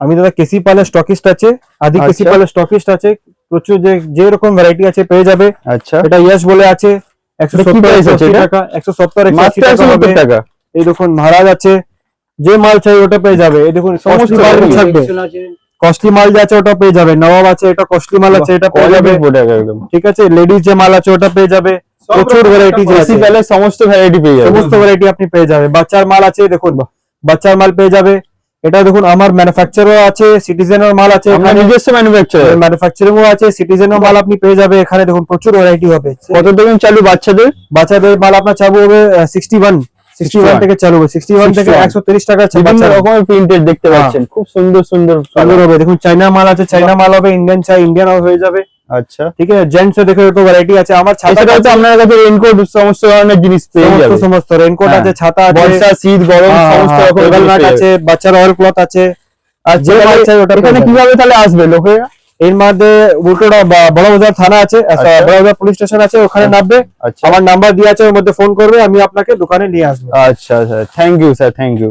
আমি দাদা কেসি পালের স্টকিস্ট আছে, আদি কেসি পালের স্টকিস্ট আছে, প্রচুর যে রকম ভ্যারাইটি আছে পেয়ে যাবে। আচ্ছা, এটা ইয়েস বলে আছে 170 টাকা, 170 180 টাকা। এই দেখুন মহারাজ আছে, যে মাল চাই ওটা পেয়ে যাবে। এই দেখুন সমস্ত কস্টলি মাল থাকবে, কস্টলি মাল যা আছে ওটা পেয়ে যাবে। নবাব আছে, এটা কস্টলি মাল আছে, এটা পেয়ে যাবে। ঠিক আছে, লেডিস যে মাল আছে ওটা পেয়ে যাবে। প্রচুর ভ্যারাইটি আছে, সমস্ত ভ্যারাইটি পেয়ে যাবে, সমস্ত ভ্যারাইটি আপনি পেয়ে যাবে। বাচ্চার মাল আছে, দেখুন বাচ্চার মাল পেয়ে যাবে। এটা দেখুন আমার ম্যানুফ্যাকচারও আছে, সিটিজেনের মাল আছে, আপনার নিজস্ব ম্যানুফ্যাকচারিংও আছে, সিটিজেনের মাল আপনি পেয়ে যাবে এখানে। দেখুন প্রচুর ভ্যারাইটি হবে। কত থেকে চালু বাচ্চাদের মাল আপনার চালু হবে 61 থেকে চালু হবে, 61 থেকে 130 টাকা। বিভিন্ন রকমের প্রিন্টেড দেখতে পাচ্ছেন, খুব সুন্দর সুন্দর হবে। দেখুন চাইনা মাল আছে, চাইনা মাল হবে, ইন্ডিয়ান চাই ইন্ডিয়ান হয়ে যাবে। আচ্ছা, ঠিক আছে, জেন্টস এ দেখো একটু ভ্যারাইটি আছে। আমার ছাতা আছে, আপনার কাছে রেইনকোট সমস্ত ধরনের জিনিস পেয়ে যাবে, সমস্ত রেইনকোট আছে, ছাতা আছে, বর্ষা শীত গরম সমস্ত রকমের ম্যাট আছে, বাচ্চার অয়েল ক্লথ আছে। আর যে মাল চাই ওটা এখানে কিভাবে তাহলে আসবে লোকেরা? এর মধ্যে উল্টোটা বড় বাজার থানা আছে, বড় বাজার পুলিশ স্টেশন আছে, ওখানে নামবে। আমার নাম্বার দিয়ে আছে, ওর মধ্যে ফোন করবে, আমি আপনাকে দোকানে নিয়ে আসবো। আচ্ছা আচ্ছা, thank you sir, thank you.